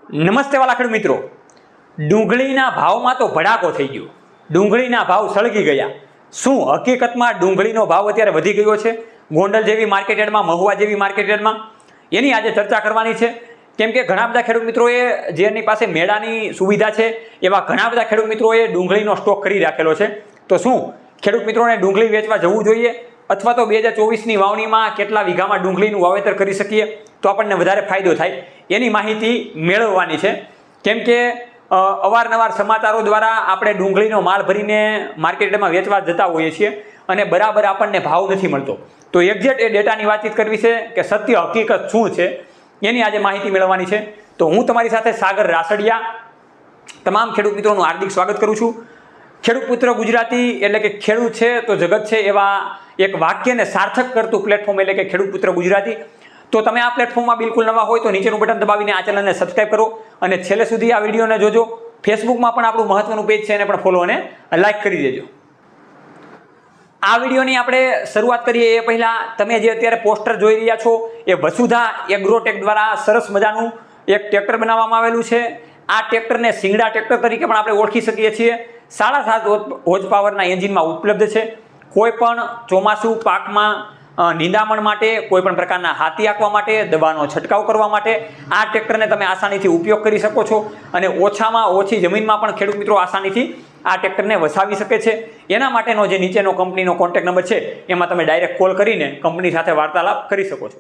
નમસ્તે વાલા ખેડૂત મિત્રો, ડુંગળીના ભાવમાં તો ભડાકો થઈ ગયો. ડુંગળીના ભાવ સળગી ગયા. શું હકીકતમાં ડુંગળીનો ભાવ અત્યારે વધી ગયો છે? ગોંડલ જેવી માર્કેટ યાર્ડમાં, મહુવા જેવી માર્કેટ યાર્ડમાં એની આજે ચર્ચા કરવાની છે. કેમ કે ઘણા બધા ખેડૂત મિત્રોએ જેની પાસે મેળાની સુવિધા છે એવા ઘણા બધા ખેડૂત મિત્રોએ ડુંગળીનો સ્ટોક કરી રાખેલો છે. તો શું ખેડૂત મિત્રોને ડુંગળી વેચવા જવું જોઈએ, અથવા તો 2024ની વાવણીમાં કેટલા વીઘામાં ડુંગળીનું વાવેતર કરી શકીએ તો આપણને વધારે ફાયદો થાય એની માહિતી મેળવવાની છે. કેમ કે અવારનવાર સમાચારો દ્વારા આપણે ડુંગળીનો માલ ભરીને માર્કેટમાં વેચવા જતા હોઈએ છીએ અને બરાબર આપણને ભાવ નથી મળતો. તો એક્ઝેક્ટ એ ડેટાની વાતચીત કરવી છે કે સત્ય હકીકત શું છે એની આજે માહિતી મેળવવાની છે. તો હું તમારી સાથે સાગર રાસડિયા તમામ ખેડૂત મિત્રોનું હાર્દિક સ્વાગત કરું છું. ખેડૂત પુત્ર ગુજરાતી એટલે કે ખેડૂત છે તો જગત છે એવા એક વાક્યને સાર્થક કરતું પ્લેટફોર્મ એટલે કે ખેડૂત પુત્ર ગુજરાતી. તો તમે આ પ્લેટફોર્મમાં બિલકુલ નવા હોય તો નીચેનું બટન દબાવીને આ ચેનલને સબસ્ક્રાઈબ કરો અને છેલ્લે સુધી આ વિડીયોને જોજો. ફેસબુકમાં પણ આપણું મહત્વનું પેજ છે એને પણ ફોલો અને લાઈક કરી દેજો. આ વિડીયોની આપણે શરૂઆત કરીએ એ પહેલાં તમે જે અત્યારે પોસ્ટર જોઈ રહ્યા છો એ વસુધા એગ્રોટેક દ્વારા સરસ મજાનું એક ટ્રેક્ટર બનાવવામાં આવેલું છે. આ ટ્રેક્ટરને સિંગડા ટ્રેક્ટર તરીકે પણ આપણે ઓળખી શકીએ છીએ. 7.5 હોર્સ પાવરના એન્જિનમાં ઉપલબ્ધ છે. કોઈ પણ ચોમાસું પાકમાં નિંદામણ માટે, કોઈ પણ પ્રકારના હાથી આંકવા માટે, દવાનો છંટકાવ કરવા માટે આ ટ્રેક્ટરને તમે આસાનીથી ઉપયોગ કરી શકો છો અને ઓછામાં ઓછી જમીનમાં પણ ખેડૂત મિત્રો આસાનીથી આ ટ્રેક્ટરને વસાવી શકે છે. એના માટેનો જે નીચેનો કંપનીનો કોન્ટેક્ટ નંબર છે એમાં તમે ડાયરેક્ટ કોલ કરીને કંપની સાથે વાર્તાલાપ કરી શકો છો.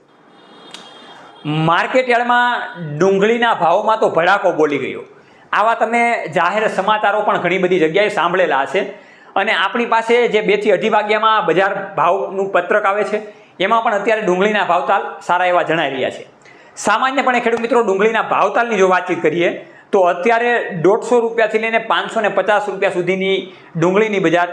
માર્કેટ યાર્ડમાં ડુંગળીના ભાવમાં તો ભડાકો બોલી ગયો. આવા તમે જાહેર સમાચારો પણ ઘણી બધી જગ્યાએ સાંભળેલા હશે. અને આપણી પાસે જે 2 થી 2:30 વાગ્યામાં બજાર ભાવનું પત્રક આવે છે એમાં પણ અત્યારે ડુંગળીના ભાવતાલ સારા એવા જણાઈ રહ્યા છે. સામાન્યપણે ખેડૂત મિત્રો ડુંગળીના ભાવતાલની જો વાતચીત કરીએ તો અત્યારે 150 રૂપિયાથી લઈને 550 રૂપિયા સુધીની ડુંગળીની બજાર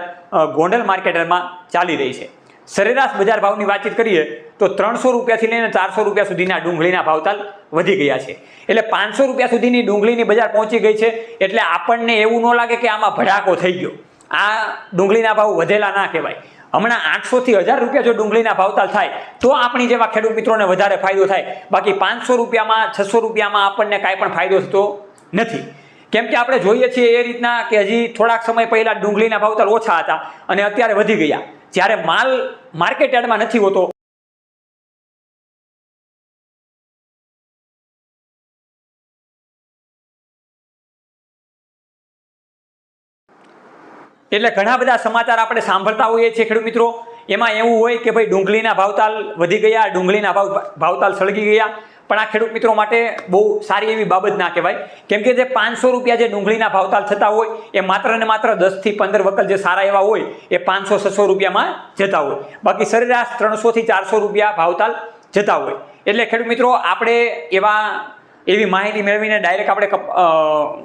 ગોંડલ માર્કેટમાં ચાલી રહી છે. સરેરાશ બજાર ભાવની વાતચીત કરીએ તો 300 રૂપિયાથી લઈને 400 રૂપિયા સુધીના ડુંગળીના ભાવતાલ વધી ગયા છે. એટલે 500 રૂપિયા સુધીની ડુંગળીની બજાર પહોંચી ગઈ છે. એટલે આપણને એવું ન લાગે કે આમાં ભડાકો થઈ ગયો. આ ડુંગળીના ભાવ વધેલા ના કહેવાય. હમણાં 800 થી 1000 રૂપિયા જો ડુંગળીના ભાવતાલ થાય તો આપણી જેવા ખેડૂત મિત્રોને વધારે ફાયદો થાય. બાકી 500 રૂપિયામાં 600 રૂપિયામાં આપણને કાંઈ પણ ફાયદો થતો નથી. કેમ કે આપણે જોઈએ છીએ એ રીતના કે હજી થોડાક સમય પહેલા ડુંગળીના ભાવતાલ ઓછા હતા અને અત્યારે વધી ગયા. જ્યારે માલ માર્કેટ યાર્ડમાં નથી હોતો એટલે ઘણા બધા સમાચાર આપણે સાંભળતા હોઈએ છીએ ખેડૂત મિત્રો. એમાં એવું હોય કે ભાઈ ડુંગળીના ભાવતાલ વધી ગયા, ડુંગળીના ભાવતાલ સળગી ગયા. પણ આ ખેડૂત મિત્રો માટે બહુ સારી એવી બાબત ના કહેવાય. કેમ કે જે 500 રૂપિયા જે ડુંગળીના ભાવતાલ થતા હોય એ માત્ર ને માત્ર 10 થી 15 વકલ જે સારા એવા હોય એ 500-600 રૂપિયામાં જતા હોય. બાકી સરેરાશ 300 થી 400 રૂપિયા ભાવતાલ જતા હોય. એટલે ખેડૂત મિત્રો આપણે એવી માહિતી મેળવીને ડાયરેક્ટ આપણે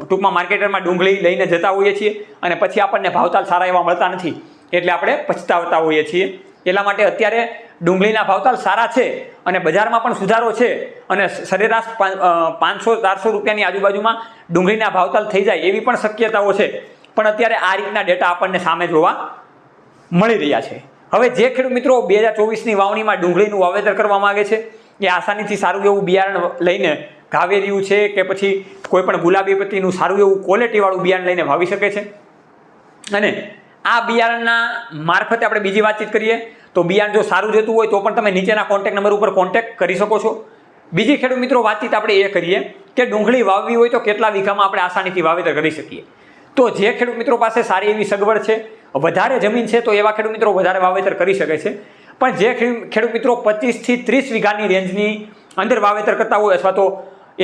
ટૂંકમાં માર્કેટમાં ડુંગળી લઈને જતા હોઈએ છીએ અને પછી આપણને ભાવતાલ સારા એવા મળતા નથી એટલે આપણે પછતાવતા હોઈએ છીએ. એટલા માટે અત્યારે ડુંગળીના ભાવતાલ સારા છે અને બજારમાં પણ સુધારો છે અને સરેરાશ 500-400 રૂપિયાની આજુબાજુમાં ડુંગળીના ભાવતાલ થઈ જાય એવી પણ શક્યતાઓ છે. પણ અત્યારે આ રીતના ડેટા આપણને સામે જોવા મળી રહ્યા છે. હવે જે ખેડૂત મિત્રો 2024ની વાવણીમાં ડુંગળીનું વાવેતર કરવા માંગે છે એ આસાનીથી સારું એવું બિયારણ લઈને ઘાવેરિયું છે કે પછી કોઈ પણ ગુલાબી પત્તીનું સારું એવું ક્વોલિટીવાળું બિયારણ લઈને વાવી શકે છે. અને આ બિયારણના મારફતે આપણે બીજી વાતચીત કરીએ તો બિયારણ જો સારું જતું હોય તો પણ તમે નીચેના કોન્ટેક્ટ નંબર ઉપર કોન્ટેક્ટ કરી શકો છો. બીજી ખેડૂત મિત્રો વાતચીત આપણે એ કરીએ કે ડુંગળી વાવવી હોય તો કેટલા વીઘામાં આપણે આસાનીથી વાવેતર કરી શકીએ. તો જે ખેડૂત મિત્રો પાસે સારી એવી સગવડ છે, વધારે જમીન છે તો એવા ખેડૂત મિત્રો વધારે વાવેતર કરી શકે છે. પણ જે ખેડૂત મિત્રો 25 થી 30 વીઘાની રેન્જની અંદર વાવેતર કરતા હોય અથવા તો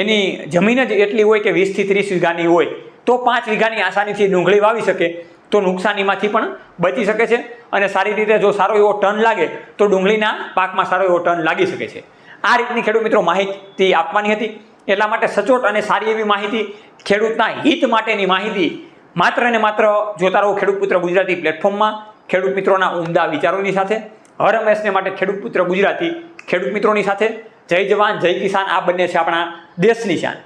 એની જમીન જ એટલી હોય કે 20 થી 30 વીઘાની હોય તો 5 વીઘાની આસાનીથી ડુંગળી વાવી શકે તો નુકસાનીમાંથી પણ બચી શકે છે અને સારી રીતે જો સારો એવો ટર્ન લાગે તો ડુંગળીના પાકમાં સારો એવો ટર્ન લાગી શકે છે. આ રીતની ખેડૂત મિત્રો માહિતી આપવાની હતી. એટલા માટે સચોટ અને સારી એવી માહિતી, ખેડૂતના હિત માટેની માહિતી માત્ર ને માત્ર જોતા રહો ખેડૂત પુત્ર ગુજરાતી પ્લેટફોર્મમાં ખેડૂત મિત્રોના ઉમદા વિચારોની સાથે. હર હંમેશને માટે ખેડૂત પુત્ર ગુજરાતી ખેડૂત મિત્રોની સાથે. જય જવાન જય કિસાન, આ બંને છે આપણા દેશની શાન.